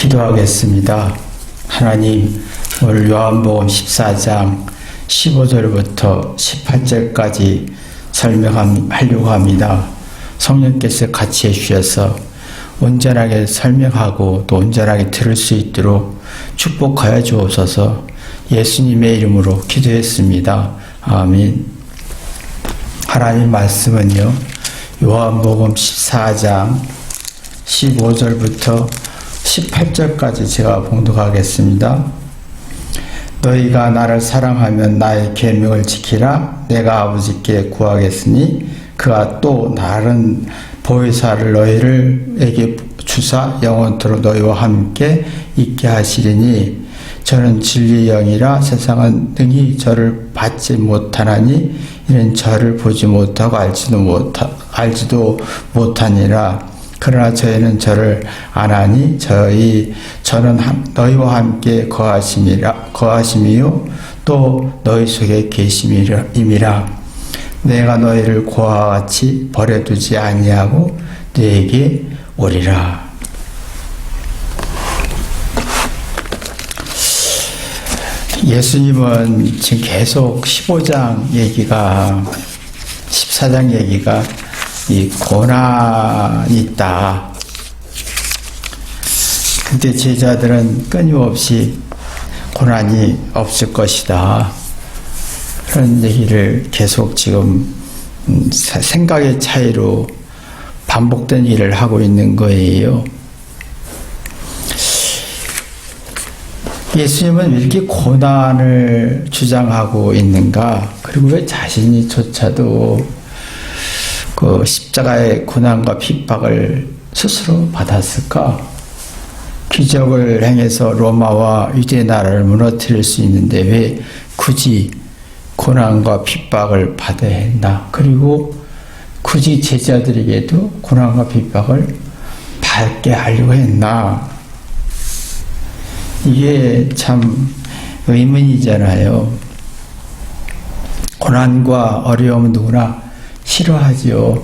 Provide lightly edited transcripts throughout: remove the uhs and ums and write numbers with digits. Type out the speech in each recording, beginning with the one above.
기도하겠습니다. 하나님, 오늘 요한복음 14장 15절부터 18절까지 설명하려고 합니다. 성령께서 같이 해주셔서 온전하게 설명하고 또 온전하게 들을 수 있도록 축복하여 주옵소서. 예수님의 이름으로 기도했습니다. 아멘. 하나님 말씀은요, 요한복음 14장 15절부터 18절까지 제가 봉독하겠습니다. 너희가 나를 사랑하면 나의 계명을 지키라. 내가 아버지께 구하겠으니 그가 또 다른 보혜사를 너희에게 주사 영원토록 너희와 함께 있게 하시리니 저는 진리의 영이라 세상은 능히 저를 받지 못하나니 이는 저를 보지 못하고 알지도 못하니라. 그러나 저희는 저를 아나니 저는 너희와 함께 거하심이요 또 너희 속에 계심임이라. 내가 너희를 고아와 같이 버려두지 아니하고 너에게 오리라. 예수님은 지금 계속 15장 얘기가 14장 얘기가 이 고난이 있다. 근데 제자들은 끊임없이 고난이 없을 것이다. 그런 얘기를 계속 지금 생각의 차이로 반복된 일을 하고 있는 거예요. 예수님은 왜 이렇게 고난을 주장하고 있는가? 그리고 왜 자신이조차도 그 십자가의 고난과 핍박을 스스로 받았을까? 기적을 행해서 로마와 유대 나라를 무너뜨릴 수 있는데 왜 굳이 고난과 핍박을 받아야 했나? 그리고 굳이 제자들에게도 고난과 핍박을 받게 하려고 했나? 이게 참 의문이잖아요. 고난과 어려움은 누구나 싫어하지요.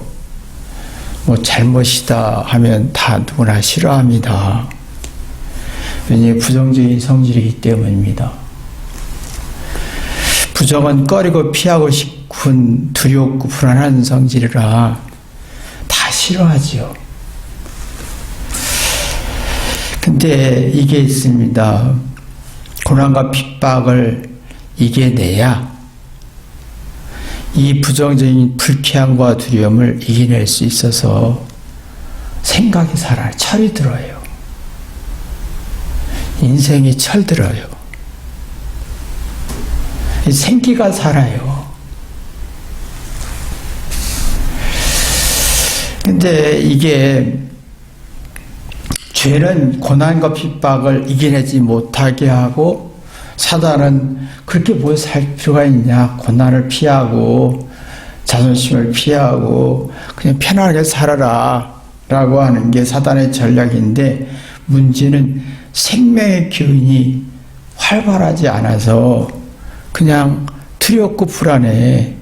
잘못이다 하면 다 누구나 싫어합니다. 왜냐하면 부정적인 성질이기 때문입니다. 부정은 꺼리고 피하고 싶은 두렵고 불안한 성질이라 다 싫어하지요. 근데 이게 있습니다. 고난과 핍박을 이겨내야 이 부정적인 불쾌함과 두려움을 이겨낼 수 있어서 생각이 살아요. 철이 들어요. 인생이 철들어요. 생기가 살아요. 근데 이게 죄는 고난과 핍박을 이겨내지 못하게 하고 사단은 그렇게 뭐 살 필요가 있냐. 고난을 피하고 자존심을 피하고 그냥 편하게 살아라 라고 하는 게 사단의 전략인데 문제는 생명의 기운이 활발하지 않아서 그냥 두렵고 불안해.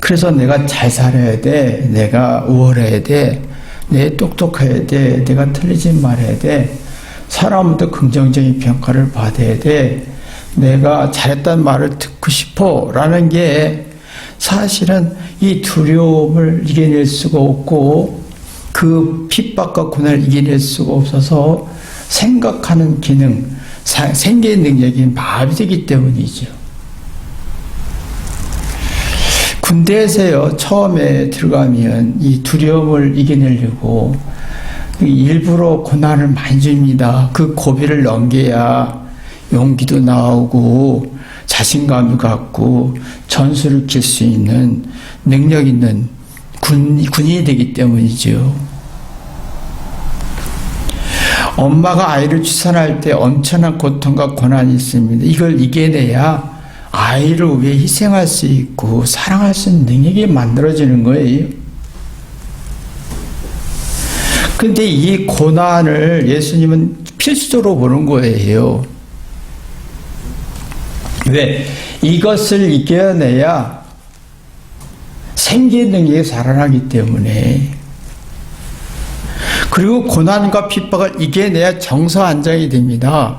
그래서 내가 잘 살아야 돼. 내가 우월해야 돼. 내가 똑똑해야 돼. 내가 틀리지 말아야 돼. 사람부터 긍정적인 평가를 받아야 돼. 내가 잘했다는 말을 듣고 싶어 라는 게 사실은 이 두려움을 이겨낼 수가 없고 그 핍박과 고난을 이겨낼 수가 없어서 생각하는 기능, 생계의 능력이 마비되기 때문이죠. 군대에서요, 처음에 들어가면 이 두려움을 이겨내려고 일부러 고난을 많이 줍니다. 그 고비를 넘겨야 용기도 나오고 자신감을 갖고 전술을 킬 수 있는 능력 있는 군인이 되기 때문이죠. 엄마가 아이를 출산할 때 엄청난 고통과 고난이 있습니다. 이걸 이겨내야 아이를 위해 희생할 수 있고 사랑할 수 있는 능력이 만들어지는 거예요. 근데 이 고난을 예수님은 필수적으로 보는 거예요. 왜? 이것을 이겨내야 생기의 능력이 살아나기 때문에 그리고 고난과 핍박을 이겨내야 정서 안정이 됩니다.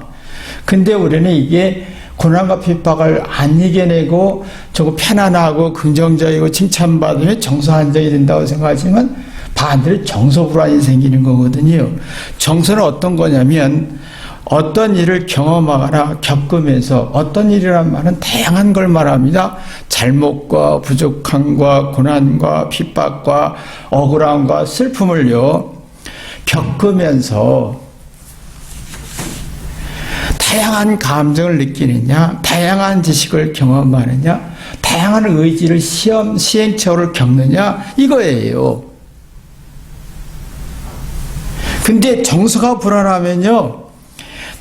근데 우리는 이게 고난과 핍박을 안 이겨내고 저거 편안하고 긍정적이고 칭찬받으면 정서 안정이 된다고 생각하지만 반대로 정서 불안이 생기는 거거든요. 정서는 어떤 거냐면 어떤 일을 경험하거나 겪으면서 어떤 일이란 말은 다양한 걸 말합니다. 잘못과 부족함과 고난과 핍박과 억울함과 슬픔을요 겪으면서 다양한 감정을 느끼느냐, 다양한 지식을 경험하느냐, 다양한 의지를 시행착오를 겪느냐 이거예요. 근데 정서가 불안하면요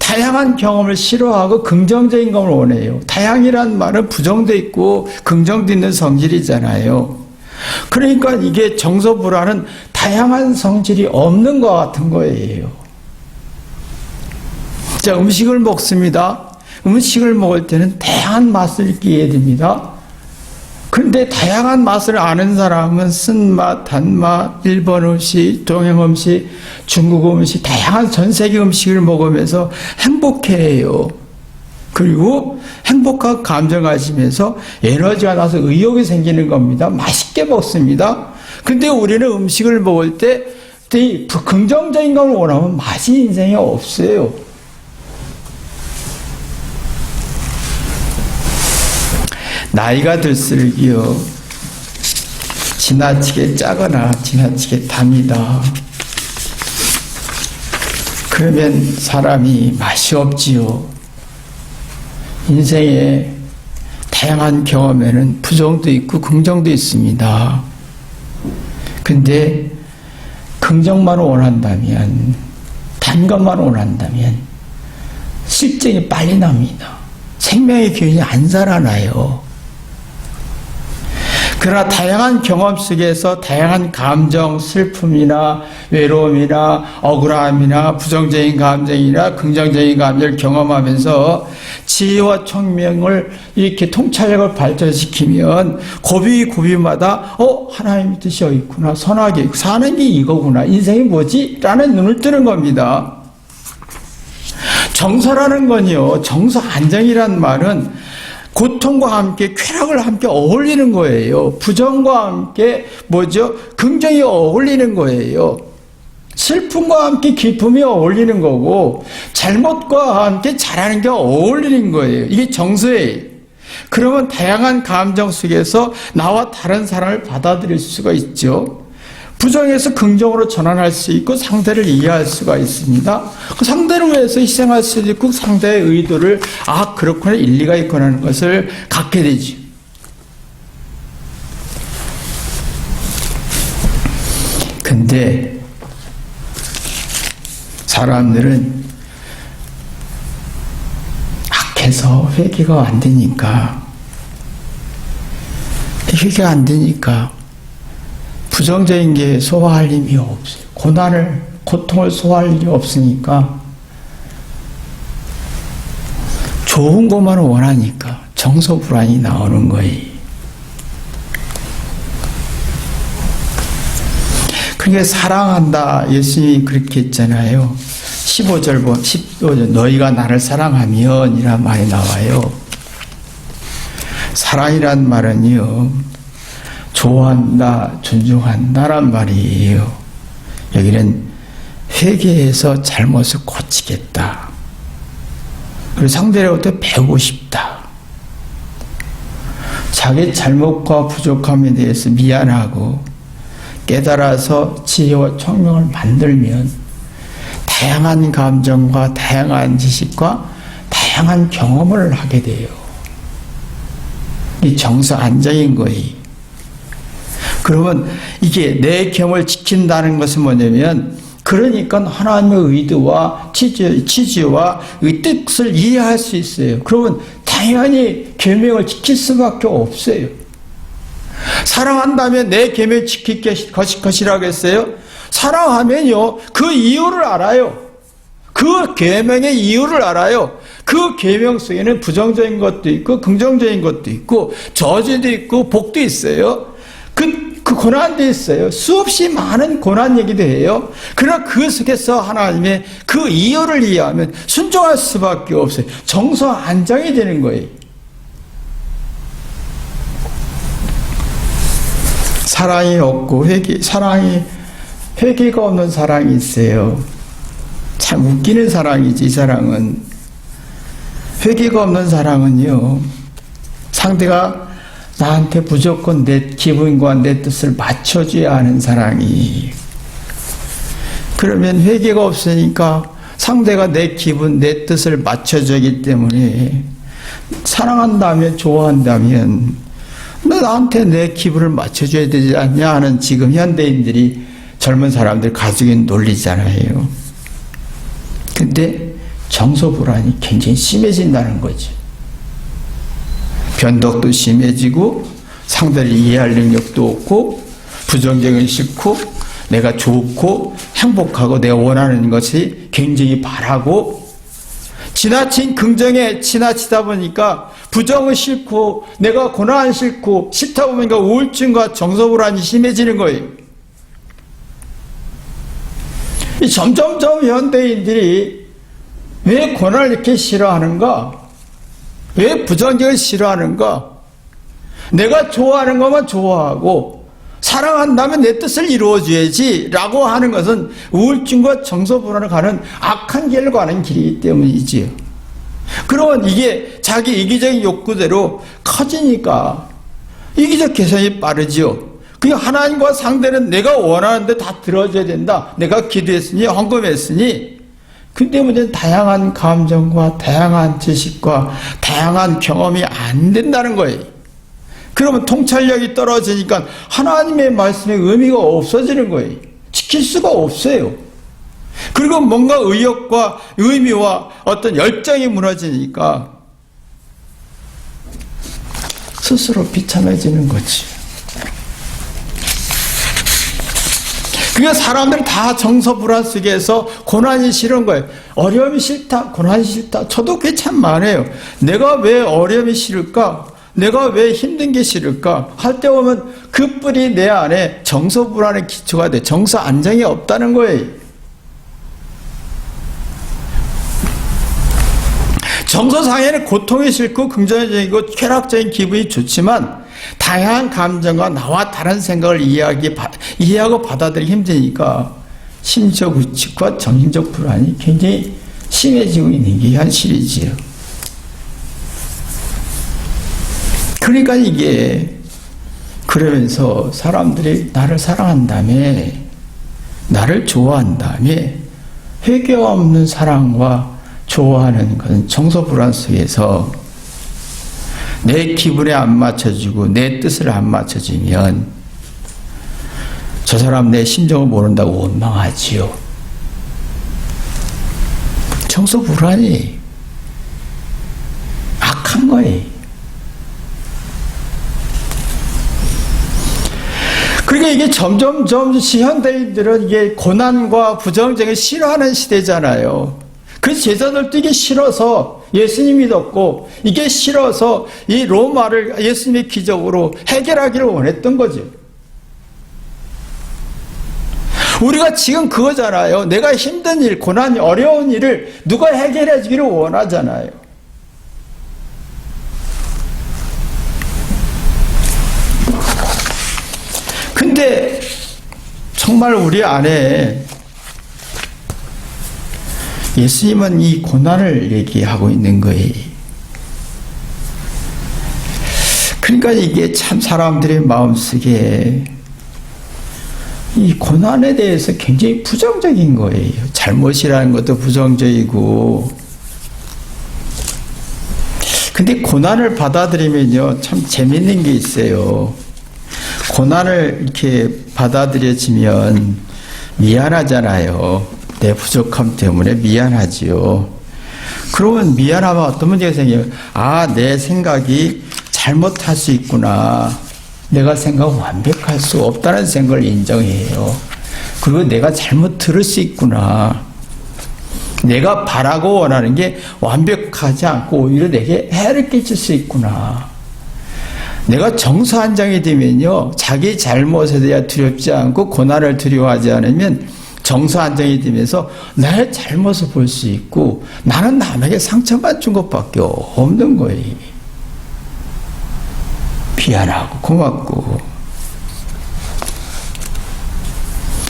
다양한 경험을 싫어하고 긍정적인 것을 원해요. 다양이란 말은 부정도 있고 긍정도 있는 성질이잖아요. 그러니까 이게 정서 불안은 다양한 성질이 없는 것 같은 거예요. 자, 음식을 먹습니다. 음식을 먹을 때는 다양한 맛을 느끼게 됩니다. 그런데 다양한 맛을 아는 사람은 쓴맛, 단맛, 일본 음식, 동양 음식, 중국 음식, 다양한 전 세계 음식을 먹으면서 행복해해요. 그리고 행복한 감정을 가지면서 에너지가 나서 의욕이 생기는 겁니다. 맛있게 먹습니다. 근데 우리는 음식을 먹을 때 긍정적인 걸 원하면 맛이 인생에 없어요. 나이가 들수록요 지나치게 짜거나 지나치게 답니다. 그러면 사람이 맛이 없지요. 인생의 다양한 경험에는 부정도 있고 긍정도 있습니다. 근데 긍정만 원한다면, 단 것만 원한다면 실증이 빨리 납니다. 생명의 기운이 안 살아나요. 그러나 다양한 경험 속에서 다양한 감정, 슬픔이나 외로움이나 억울함이나 부정적인 감정이나 긍정적인 감정을 경험하면서 지혜와 총명을 이렇게 통찰력을 발전시키면 고비마다 하나님의 뜻이 여기 있구나, 선하게 사는 게 이거구나, 인생이 뭐지? 라는 눈을 뜨는 겁니다. 정서라는 건요, 정서 안정이란 말은 고통과 함께 쾌락을 함께 어울리는 거예요. 부정과 함께 긍정이 어울리는 거예요. 슬픔과 함께 기쁨이 어울리는 거고 잘못과 함께 잘하는 게 어울리는 거예요. 이게 정서예요. 그러면 다양한 감정 속에서 나와 다른 사람을 받아들일 수가 있죠. 부정에서 긍정으로 전환할 수 있고 상대를 이해할 수가 있습니다. 그 상대를 위해서 희생할 수도 있고 상대의 의도를 그렇구나, 일리가 있구나 하는 것을 갖게 되죠. 근데 사람들은 악해서 회개가 안 되니까 부정적인 게 소화할 힘이 없어요. 고통을 소화할 일이 없으니까 좋은 것만 원하니까 정서 불안이 나오는 거예요. 그러니까 사랑한다, 예수님이 그렇게 했잖아요. 15절 너희가 나를 사랑하면 이란 말이 나와요. 사랑이란 말은요 좋아한다, 존중한다란 말이에요. 여기는 회개해서 잘못을 고치겠다. 그리고 상대로부터 배우고 싶다. 자기 잘못과 부족함에 대해서 미안하고 깨달아서 지혜와 총명을 만들면 다양한 감정과 다양한 지식과 다양한 경험을 하게 돼요. 이 정서 안정인 거예요. 그러면 이게 내 경험을 지킨다는 것은 뭐냐면, 그러니까 하나님의 의도와 취지와 의 뜻을 이해할 수 있어요. 그러면 당연히 계명을 지킬 수밖에 없어요. 사랑한다면 내 계명을 지킬 것이라고 했어요. 사랑하면요 그 이유를 알아요. 그 계명의 이유를 알아요. 그 계명 속에는 부정적인 것도 있고 긍정적인 것도 있고 저주도 있고 복도 있어요. 그 고난도 있어요. 수없이 많은 고난 얘기도 해요. 그러나 그 속에서 하나님의 그 이유를 이해하면 순종할 수밖에 없어요. 정서 안정이 되는 거예요. 사랑이 없고 회개가 없는 사랑이 있어요. 참 웃기는 사랑이지. 이 사랑은 회개가 없는 사랑은요, 상대가 나한테 무조건 내 기분과 내 뜻을 맞춰줘야 하는 사랑이. 그러면 회개가 없으니까 상대가 내 기분, 내 뜻을 맞춰주기 때문에 사랑한다면, 좋아한다면 너 나한테 내 기분을 맞춰줘야 되지 않냐 하는 지금 현대인들이, 젊은 사람들 가지고 있는 논리잖아요. 근데 정서 불안이 굉장히 심해진다는 거죠. 변덕도 심해지고 상대를 이해할 능력도 없고 부정적인 싫고 내가 좋고 행복하고 내가 원하는 것이 굉장히 바라고 지나친 긍정에 지나치다 보니까 부정은 싫고 내가 고난 싫고 싫다 보니까 우울증과 정서불안이 심해지는 거예요. 점점점 현대인들이 왜 고난을 이렇게 싫어하는가? 왜 부정적을 싫어하는가? 내가 좋아하는 것만 좋아하고 사랑한다면 내 뜻을 이루어줘야지 라고 하는 것은 우울증과 정서불안을 가는 악한 길을 가는 길이기 때문이지요. 그러면 이게 자기 이기적인 욕구대로 커지니까 이기적 개선이 빠르지요. 그 하나님과 상대는 내가 원하는데 다 들어줘야 된다. 내가 기도했으니 헌금했으니. 근데 문제는 다양한 감정과 다양한 지식과 다양한 경험이 안 된다는 거예요. 그러면 통찰력이 떨어지니까 하나님의 말씀의 의미가 없어지는 거예요. 지킬 수가 없어요. 그리고 뭔가 의욕과 의미와 어떤 열정이 무너지니까 스스로 비참해지는 거지. 그게 사람들 다 정서불안 속에서 고난이 싫은 거예요. 어려움이 싫다, 고난이 싫다. 저도 그게 참 많아요. 내가 왜 어려움이 싫을까? 내가 왜 힘든 게 싫을까? 할 때 보면 그 뿔이 내 안에 정서불안의 기초가 돼. 정서 안정이 없다는 거예요. 정서상에는 고통이 싫고 긍정적이고 쾌락적인 기분이 좋지만 다양한 감정과 나와 다른 생각을 이해하고 받아들이기 힘드니까 심적 위축과 정신적 불안이 굉장히 심해지고 있는 게 현실이지요. 그러니까 이게 그러면서 사람들이 나를 사랑한다며 나를 좋아한다며 회개가 없는 사랑과 좋아하는 것은 정서불안 속에서 내 기분에 안 맞춰주고 내 뜻을 안 맞춰주면 저 사람 내 심정을 모른다고 원망하지요. 정서불안이 악한 거예요. 그러니까 이게 점점 현대인들은 이게 고난과 부정적인 싫어하는 시대잖아요. 그 제자들도 이게 싫어서 예수님 믿었고 이게 싫어서 이 로마를 예수님의 기적으로 해결하기를 원했던 거죠. 우리가 지금 그거잖아요. 내가 힘든 일, 고난, 어려운 일을 누가 해결해 주기를 원하잖아요. 근데 정말 우리 안에 예수님은 이 고난을 얘기하고 있는 거예요. 그러니까 이게 참 사람들의 마음속에 이 고난에 대해서 굉장히 부정적인 거예요. 잘못이라는 것도 부정적이고. 근데 고난을 받아들이면요, 참 재밌는 게 있어요. 고난을 이렇게 받아들여지면 미안하잖아요. 내 부족함 때문에 미안하지요. 그러면 미안하면 어떤 문제가 생겨요? 아, 내 생각이 잘못할 수 있구나. 내가 생각 완벽할 수 없다는 생각을 인정해요. 그리고 내가 잘못 들을 수 있구나. 내가 바라고 원하는 게 완벽하지 않고 오히려 내게 해를 끼칠 수 있구나. 내가 정서안정이 되면요, 자기 잘못에 대해 두렵지 않고 고난을 두려워하지 않으면 정서안정이 되면서 나의 잘못을 볼 수 있고 나는 남에게 상처만 준 것밖에 없는 거예요. 미안하고 고맙고.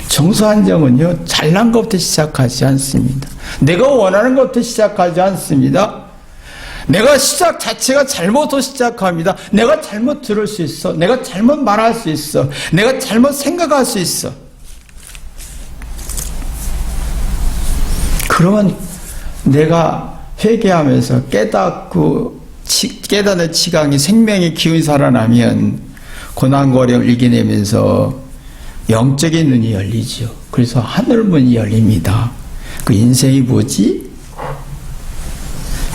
정서안정은요, 잘난 것부터 시작하지 않습니다. 내가 원하는 것부터 시작하지 않습니다. 내가 시작 자체가 잘못으로 시작합니다. 내가 잘못 들을 수 있어. 내가 잘못 말할 수 있어. 내가 잘못 생각할 수 있어. 그러면 내가 회개하면서 깨닫고 깨닫는 지강이 생명의 기운이 살아나면 고난과 어려움을 이겨내면서 영적인 눈이 열리죠. 그래서 하늘문이 열립니다. 그 인생이 뭐지?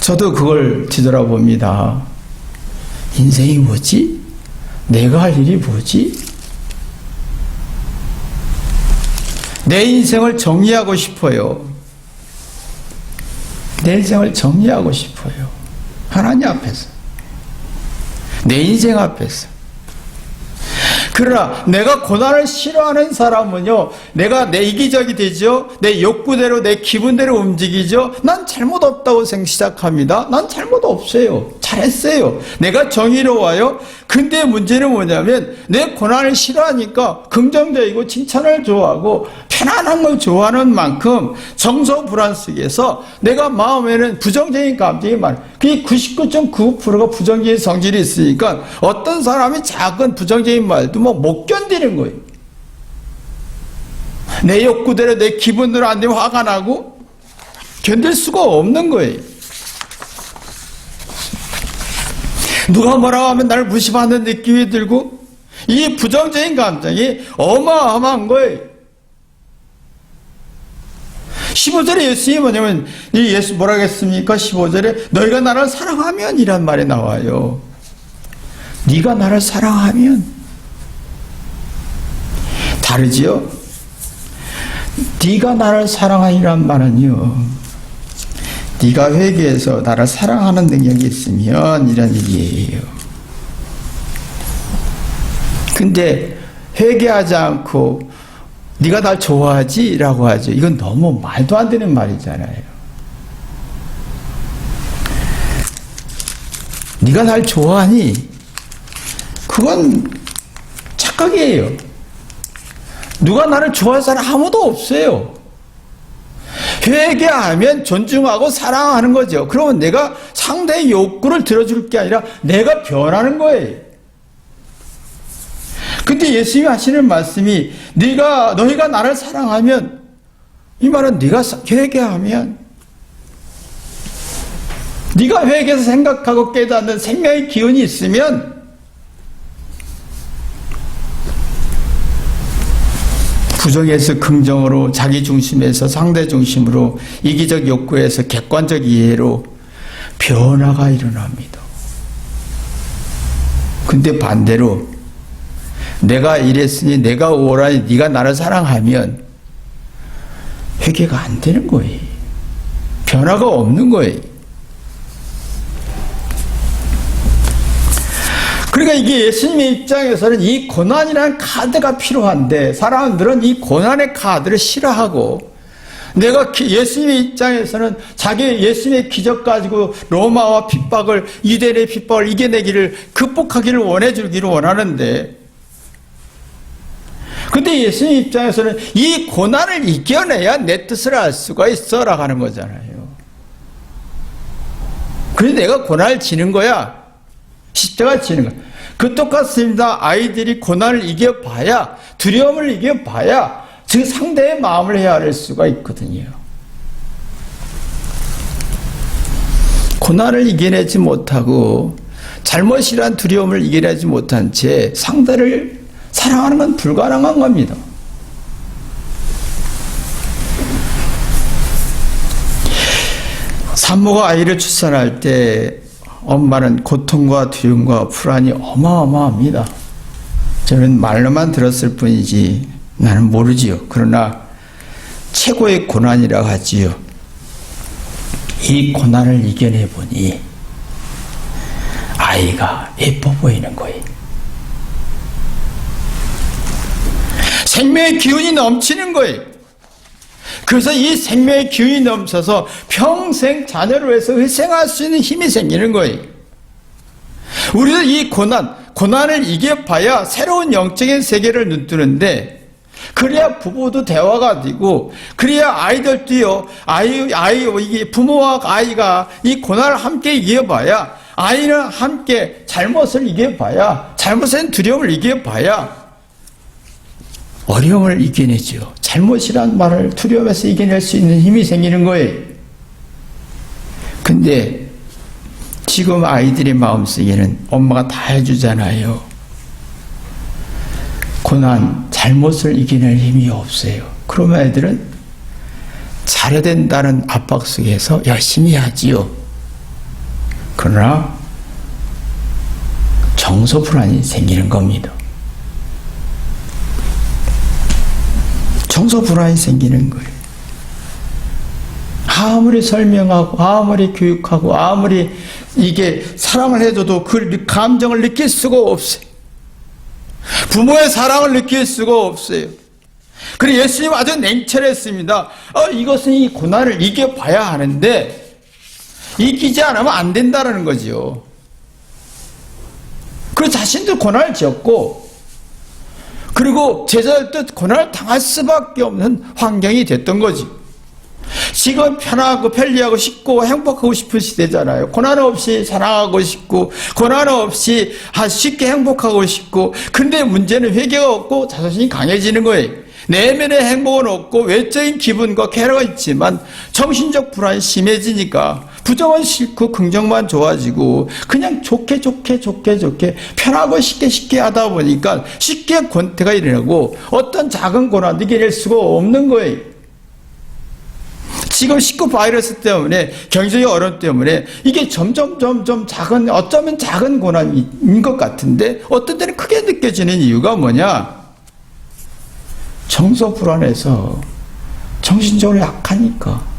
저도 그걸 뒤돌아봅니다. 인생이 뭐지? 내가 할 일이 뭐지? 내 인생을 정리하고 싶어요. 내 인생을 정리하고 싶어요. 하나님 앞에서. 내 인생 앞에서. 그러나 내가 고난을 싫어하는 사람은요, 내가 내 이기적이 되죠. 내 욕구대로 내 기분대로 움직이죠. 난 잘못 없다고 시작합니다. 난 잘못 없어요. 잘했어요. 내가 정의로워요. 근데 문제는 뭐냐면 내 고난을 싫어하니까 긍정적이고 칭찬을 좋아하고 편안한 걸 좋아하는 만큼 정서 불안 속에서 내가 마음에는 부정적인 감정이 많아요. 그게 99.9%가 부정적인 성질이 있으니까 어떤 사람이 작은 부정적인 말도 뭐 못 견디는 거예요. 내 욕구대로 내 기분대로 안 되면 화가 나고 견딜 수가 없는 거예요. 누가 뭐라고 하면 나를 무시받는 느낌이 들고 이 부정적인 감정이 어마어마한 거예요. 15절에 예수님이 뭐냐면 이 예수 뭐라고 했습니까? 15절에 너희가 나를 사랑하면 이란 말이 나와요. 네가 나를 사랑하면 다르지요? 네가 나를 사랑하니란 말은요, 네가 회개해서 나를 사랑하는 능력이 있으면 이런 얘기예요. 근데 회개하지 않고 네가 날 좋아하지? 라고 하죠. 이건 너무 말도 안 되는 말이잖아요. 네가 날 좋아하니? 그건 착각이에요. 누가 나를 좋아하는 사람 아무도 없어요. 회개하면 존중하고 사랑하는 거죠. 그러면 내가 상대의 욕구를 들어줄 게 아니라 내가 변하는 거예요. 근데 예수님이 하시는 말씀이 너희가 나를 사랑하면, 이 말은 네가 회개하면, 네가 회개해서 생각하고 깨닫는 생명의 기운이 있으면 부정에서 긍정으로, 자기 중심에서 상대 중심으로, 이기적 욕구에서 객관적 이해로 변화가 일어납니다. 근데 반대로 내가 이랬으니 내가 오라니 네가 나를 사랑하면 회개가 안 되는 거예요. 변화가 없는 거예요. 그러니까 이게 예수님의 입장에서는 이 고난이라는 카드가 필요한데 사람들은 이 고난의 카드를 싫어하고, 내가 예수님의 입장에서는 자기 예수님의 기적 가지고 로마와 핍박을, 유대인의 핍박을 이겨내기를, 극복하기를 원해주기를 원하는데, 근데 예수님 입장에서는 이 고난을 이겨내야 내 뜻을 알 수가 있어 라고 하는 거잖아요. 그래서 내가 고난을 지는 거야. 십자가를 지는 거야. 그 똑같습니다. 아이들이 고난을 이겨봐야, 두려움을 이겨봐야 즉 상대의 마음을 헤아릴 수가 있거든요. 고난을 이겨내지 못하고 잘못이란 두려움을 이겨내지 못한 채 상대를 사랑하는 건 불가능한 겁니다. 산모가 아이를 출산할 때 엄마는 고통과 두려움과 불안이 어마어마합니다. 저는 말로만 들었을 뿐이지 나는 모르지요. 그러나 최고의 고난이라고 하지요. 이 고난을 이겨내보니 아이가 예뻐 보이는 거예요. 생명의 기운이 넘치는 거예요. 그래서 이 생명의 기운이 넘쳐서 평생 자녀를 위해서 희생할 수 있는 힘이 생기는 거예요. 우리도 이 고난을 이겨봐야 새로운 영적인 세계를 눈뜨는데, 그래야 부부도 대화가 되고, 그래야 아이들도요, 이게 부모와 아이가 이 고난을 함께 이겨봐야, 아이는 함께 잘못을 이겨봐야, 잘못엔 두려움을 이겨봐야, 어려움을 이겨내죠. 잘못이란 말을 두려움에서 이겨낼 수 있는 힘이 생기는 거예요. 근데 지금 아이들의 마음속에는 엄마가 다 해주잖아요. 고난, 잘못을 이겨낼 힘이 없어요. 그러면 애들은 잘해야 된다는 압박 속에서 열심히 하지요. 그러나 정서 불안이 생기는 겁니다. 정서 불안이 생기는 거예요. 아무리 설명하고 아무리 교육하고 아무리 이게 사랑을 해줘도 그 감정을 느낄 수가 없어요. 부모의 사랑을 느낄 수가 없어요. 그리고 예수님 아주 냉철했습니다. 이것은 이 고난을 이겨봐야 하는데 이기지 않으면 안 된다는 거죠. 그리고 자신도 고난을 지었고, 그리고 제자들도 고난을 당할 수밖에 없는 환경이 됐던 거지. 지금 편하고 편리하고 쉽고 행복하고 싶은 시대잖아요. 고난 없이 사랑하고 싶고, 고난 없이 쉽게 행복하고 싶고. 근데 문제는 회개가 없고 자존심이 강해지는 거예요. 내면의 행복은 없고 외적인 기분과 쾌락은 있지만 정신적 불안이 심해지니까 부정은 싫고 긍정만 좋아지고, 그냥 좋게 편하고 쉽게 하다 보니까 쉽게 권태가 일어나고 어떤 작은 고난도 이겨낼 수가 없는 거예요. 지금 19 바이러스 때문에, 경제적 어려움 때문에 이게 점점 어쩌면 작은 고난인 것 같은데 어떤 때는 크게 느껴지는 이유가 뭐냐? 정서 불안해서 정신적으로 약하니까.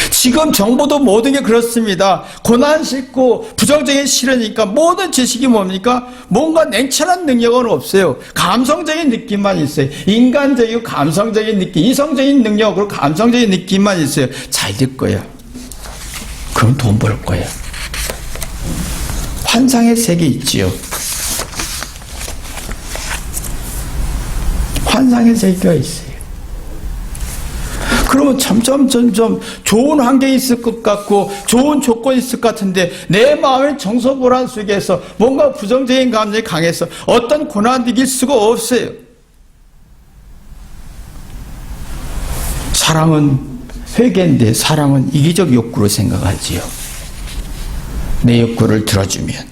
지금 정보도 모든 게 그렇습니다. 고난 싫고 부정적인 싫으니까 모든 지식이 뭡니까? 뭔가 냉철한 능력은 없어요. 감성적인 느낌만 있어요. 인간적이고 감성적인 느낌, 이성적인 능력으로 감성적인 느낌만 있어요. 잘 될 거야. 그럼 돈 벌 거야. 환상의 세계 있지요. 환상의 세계가 있어요. 그러면 점점 좋은 환경이 있을 것 같고 좋은 조건이 있을 것 같은데 내 마음의 정서 불안 속에서 뭔가 부정적인 감정이 강해서 어떤 고난도 이길 수가 없어요. 사랑은 회개인데 사랑은 이기적 욕구로 생각하지요. 내 욕구를 들어주면,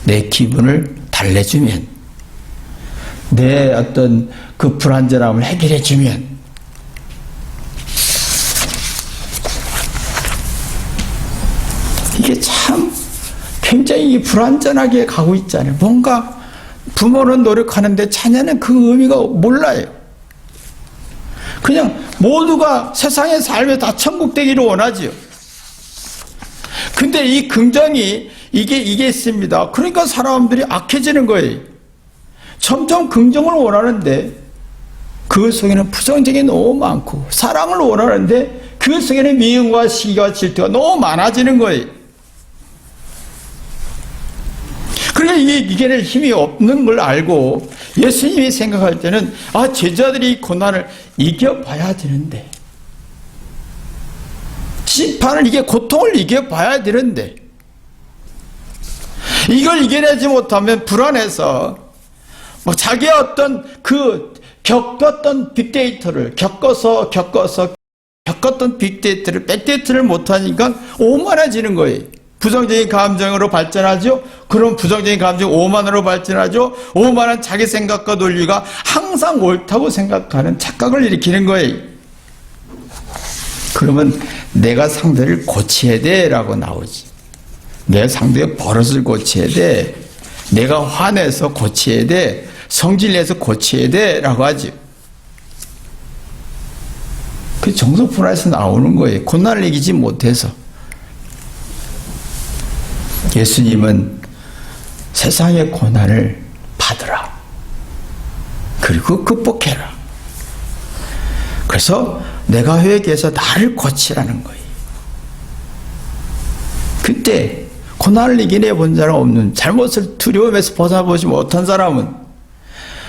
내 기분을 달래주면, 내 어떤 그 불안전함을 해결해주면, 이게 참 굉장히 불완전하게 가고 있잖아요. 뭔가 부모는 노력하는데 자녀는 그 의미가 몰라요. 그냥 모두가 세상의 삶에 다 천국 되기를 원하지요. 근데 이 긍정이 이게 있습니다. 그러니까 사람들이 악해지는 거예요. 점점 긍정을 원하는데 그 속에는 부정적인 너무 많고, 사랑을 원하는데 그 속에는 미움과 시기와 질투가 너무 많아지는 거예요. 그러니까 이게 이겨낼 힘이 없는 걸 알고 예수님이 생각할 때는 제자들이 이 고난을 이겨봐야 되는데, 심판을 고통을 이겨봐야 되는데, 이걸 이겨내지 못하면 불안해서 자기의 어떤 겪었던 빅데이터를 겪었던 빅데이터를 백데이터를 못하니까 오만해지는 거예요. 부정적인 감정으로 발전하죠. 그럼 부정적인 감정 오만으로 발전하죠. 오만한 자기 생각과 논리가 항상 옳다고 생각하는 착각을 일으키는 거예요. 그러면 내가 상대를 고쳐야 돼 라고 나오지. 내 상대의 버릇을 고쳐야 돼. 내가 화내서 고쳐야 돼. 성질내서 고쳐야 돼 라고 하지. 그 정서 불안에서 나오는 거예요. 고난을 이기지 못해서. 예수님은 세상의 고난을 받으라. 그리고 극복해라. 그래서 내가 회개해서 나를 고치라는 거예요. 그때 고난을 이겨내본 사람 없는, 잘못을 두려움에서 벗어나보지 못한 사람은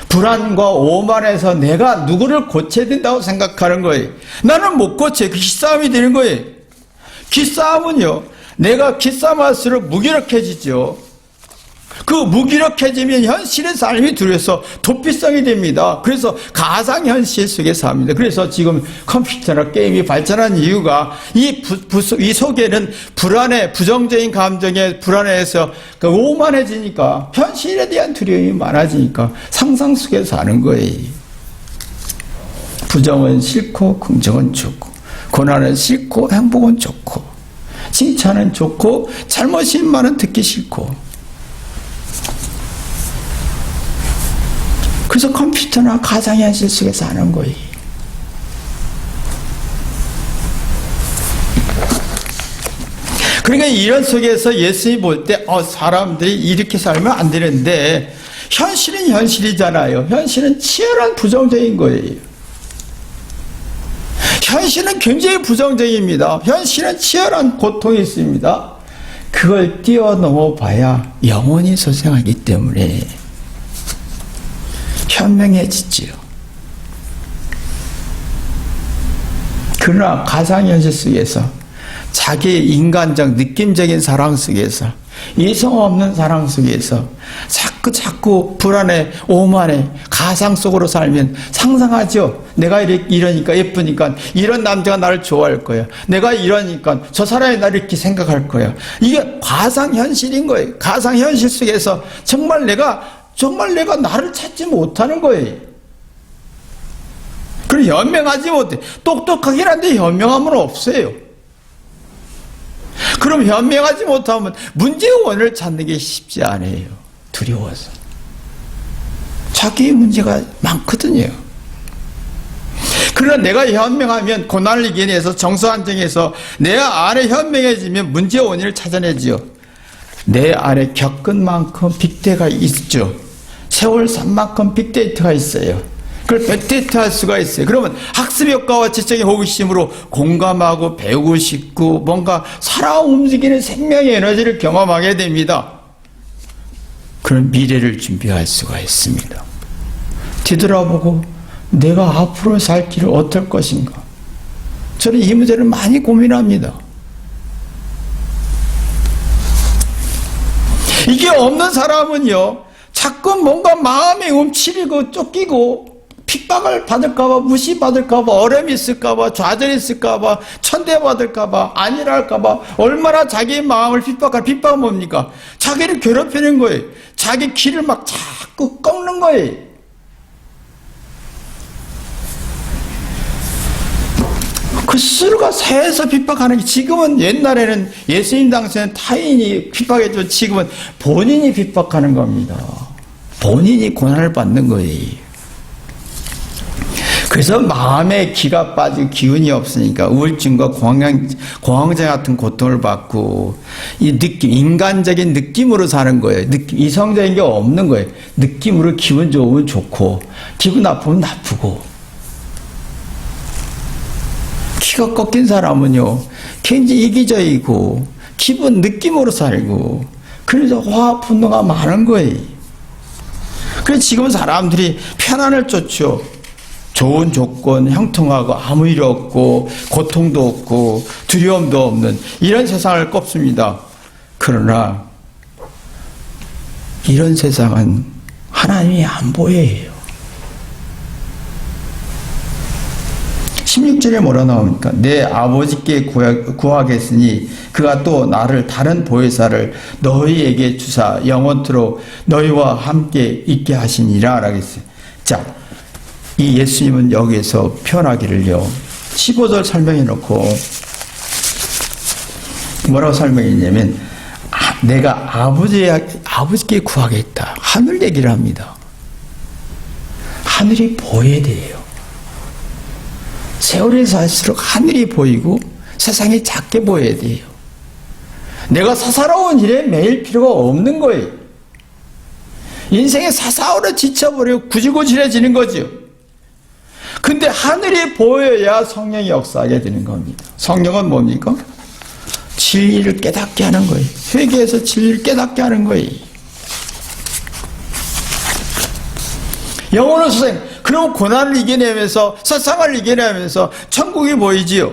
불안과 오만에서 내가 누구를 고쳐야 된다고 생각하는 거예요. 나는 못 고쳐. 그 기싸움이 되는 거예요. 기싸움은요, 내가 기싸움할수록 무기력해지죠. 그 무기력해지면 현실의 삶이 두려워서 도피성이 됩니다. 그래서 가상현실 속에 삽니다. 그래서 지금 컴퓨터나 게임이 발전한 이유가 이 속에는 불안해, 부정적인 감정에 불안해서 오만해지니까, 현실에 대한 두려움이 많아지니까 상상 속에 사는 거예요. 부정은 싫고 긍정은 좋고, 고난은 싫고 행복은 좋고, 칭찬은 좋고 잘못인 말은 듣기 싫고. 그래서 컴퓨터나 가상현실 속에 사는 거예요. 그러니까 이런 속에서 예수님이 볼 때 사람들이 이렇게 살면 안 되는데, 현실은 현실이잖아요. 현실은 치열한 부정적인 거예요. 현실은 굉장히 부정적입니다. 현실은 치열한 고통이 있습니다. 그걸 뛰어넘어 봐야 영원히 소생하기 때문에 현명해지지요. 그러나 가상현실 속에서 자기의 인간적 느낌적인 사랑 속에서, 이성 없는 사랑 속에서 자꾸 불안해, 오만해, 가상 속으로 살면 상상하죠. 내가 이러니까, 예쁘니까 이런 남자가 나를 좋아할 거야. 내가 이러니까 저 사람이 나를 이렇게 생각할 거야. 이게 가상현실인 거예요. 가상현실 속에서 정말 내가 나를 찾지 못하는 거예요. 그리고 현명하지 못해. 똑똑하긴 한데 현명함은 없어요. 그럼 현명하지 못하면 문제의 원인을 찾는 게 쉽지 않아요. 두려워서. 자기의 문제가 많거든요. 그러나 내가 현명하면, 고난을 이겨내서 정서 안정해서 내 안에 현명해지면 문제의 원인을 찾아내지요. 내 안에 겪은 만큼 빅데이터가 있죠. 세월 산만큼 빅데이터가 있어요. 그걸 백데이터 할 수가 있어요. 그러면 학습 효과와 지적인 호기심으로 공감하고 배우고 싶고 뭔가 살아 움직이는 생명의 에너지를 경험하게 됩니다. 그런 미래를 준비할 수가 있습니다. 뒤돌아보고 내가 앞으로 살 길을 어떨 것인가. 저는 이 문제를 많이 고민합니다. 이게 없는 사람은요, 자꾸 뭔가 마음이 움츠리고 쫓기고 핍박을 받을까봐, 무시받을까봐, 어려움이 있을까봐, 좌절이 있을까봐, 천대받을까봐, 아니랄까봐, 얼마나 자기의 마음을 핍박은 뭡니까? 자기를 괴롭히는 거예요. 자기 길을 막 자꾸 꺾는 거예요. 그 스스로가 새에서 핍박하는 게, 지금은, 옛날에는 예수님 당시에는 타인이 핍박했지만 지금은 본인이 핍박하는 겁니다. 본인이 고난을 받는 거예요. 그래서 마음에 기가 빠지고 기운이 없으니까 우울증과 공황장 같은 고통을 받고, 이 느낌, 인간적인 느낌으로 사는 거예요. 이성적인 게 없는 거예요. 느낌으로 기분 좋으면 좋고 기분 나쁘면 나쁘고. 기가 꺾인 사람은요, 굉장히 이기적이고 기분 느낌으로 살고, 그래서 화와 분노가 많은 거예요. 그래서 지금 사람들이 편안을 쫓죠. 좋은 조건, 형통하고 아무 일 없고 고통도 없고 두려움도 없는 이런 세상을 꼽습니다. 그러나 이런 세상은 하나님이 안 보여요. 16절에 뭐라 나옵니까? 내 아버지께 구하겠으니 그가 또 나를 다른 보혜사를 너희에게 주사 영원토록 너희와 함께 있게 하시니라 라겠어요. 자, 이 예수님은 여기에서 표현하기를요, 15절 설명해 놓고 뭐라고 설명했냐면, 내가 아버지께 구하겠다. 하늘 얘기를 합니다. 하늘이 보여야 돼요. 세월이 살수록 하늘이 보이고 세상이 작게 보여야 돼요. 내가 사사로운 일에 매일 필요가 없는 거예요. 인생의 사사오로 지쳐버리고 구질구질해지는 거죠. 근데 하늘이 보여야 성령이 역사하게 되는 겁니다. 성령은 뭡니까? 진리를 깨닫게 하는 거예요. 회개해서 진리를 깨닫게 하는 거예요. 영혼의 소생, 그럼 고난을 이겨내면서 세상을 이겨내면서 천국이 보이지요.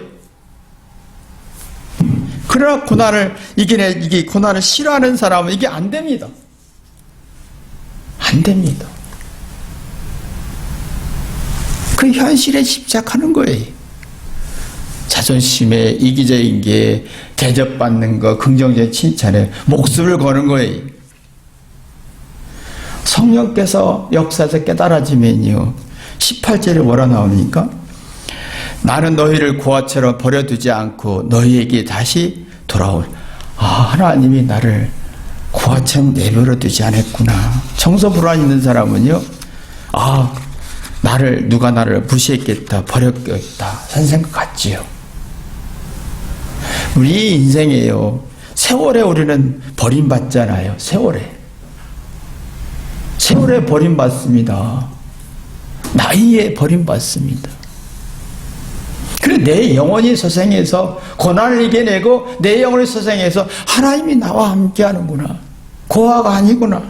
그러나 고난을 이게 고난을 싫어하는 사람은 이게 안 됩니다. 안 됩니다. 그 현실에 집착하는 거예요. 자존심에 이기적인 게 대접받는 거, 긍정적인 칭찬에 목숨을 거는 거예요. 성령께서 역사에서 깨달아지면요, 18절에 뭐라 나옵니까? 나는 너희를 고아처럼 버려두지 않고 너희에게 다시 돌아올. 하나님이 나를 고아처럼 내버려 두지 않았구나. 정서 불안 있는 사람은요, 누가 나를 무시했겠다, 버렸겠다 하는 생각 같지요. 우리 인생에요, 세월에 우리는 버림받잖아요. 세월에 버림받습니다. 나이에 버림받습니다. 그래, 내 영혼이 소생해서 고난을 이겨내고 내 영혼이 소생해서 하나님이 나와 함께 하는구나. 고아가 아니구나.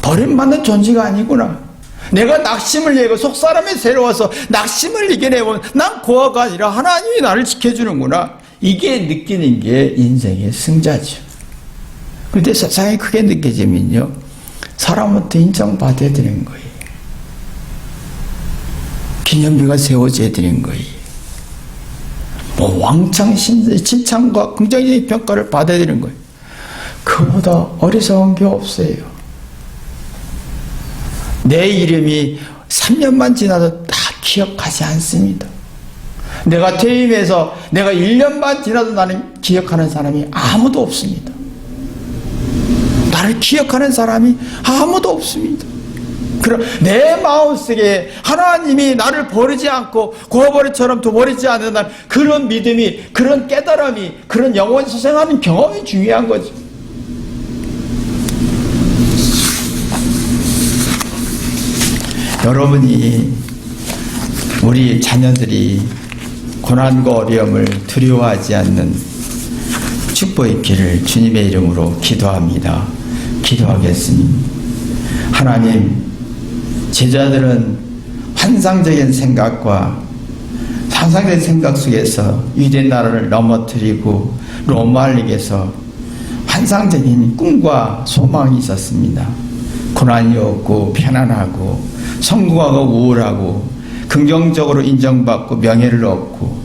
버림받는 존재가 아니구나. 내가 낙심을 내고 속사람이 새로워서 낙심을 이겨내면 난 고아가 아니라 하나님이 나를 지켜주는구나. 이게 느끼는 게 인생의 승자죠. 그런데 세상에 크게 느껴지면요, 사람한테 인정받아야 되는 거예요. 기념비가 세워져야 되는 거예요. 왕창 칭찬과 긍정적인 평가를 받아야 되는 거예요. 그보다 어리석은 게 없어요. 내 이름이 3년만 지나도 다 기억하지 않습니다. 내가 퇴임해서 내가 1년만 지나도 나는 기억하는 사람이 아무도 없습니다. 나를 기억하는 사람이 아무도 없습니다. 그럼 내 마음속에 하나님이 나를 버리지 않고 고아버리처럼 버리지 않는다는 그런 믿음이, 그런 깨달음이, 그런 영원 소생하는 경험이 중요한 거죠. 여러분이, 우리 자녀들이 고난과 어려움을 두려워하지 않는 축복의 길을 주님의 이름으로 기도합니다. 기도하겠습니다. 하나님, 제자들은 환상적인 생각과 상상적인 생각 속에서 유대 나라를 넘어뜨리고 로마를 환상적인 꿈과 소망이 있었습니다. 고난이 없고 편안하고 성공하고 우월하고 긍정적으로 인정받고 명예를 얻고,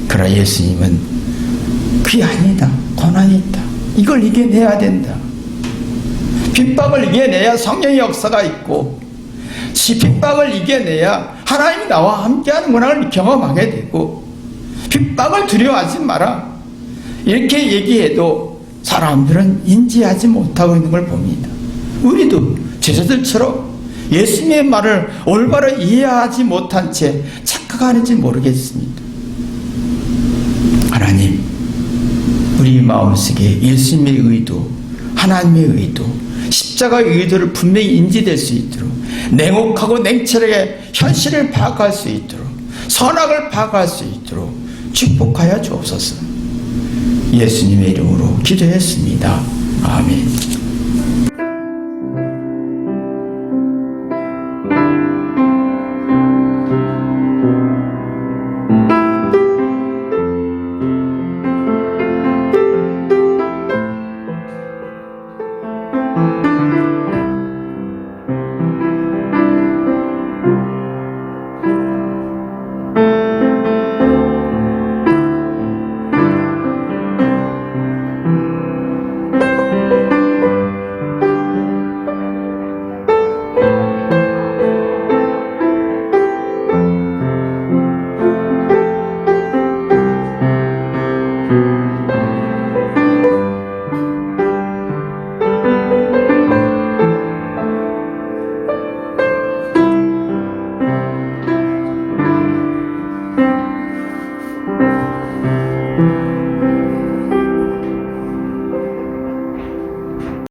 그러나 예수님은 그게 아니다. 고난이 있다. 이걸 이겨내야 된다. 핍박을 이겨내야 성령의 역사가 있고, 핍박을 이겨내야 하나님이 나와 함께하는구나를 경험하게 되고, 핍박을 두려워하지 마라. 이렇게 얘기해도 사람들은 인지하지 못하고 있는 걸 봅니다. 우리도 제자들처럼 예수님의 말을 올바로 이해하지 못한 채 착각하는지 모르겠습니다. 하나님, 우리 마음속에 예수님의 의도, 하나님의 의도, 십자가의 의도를 분명히 인지될 수 있도록, 냉혹하고 냉철하게 현실을 파악할 수 있도록, 선악을 파악할 수 있도록 축복하여 주옵소서. 예수님의 이름으로 기도했습니다. 아멘.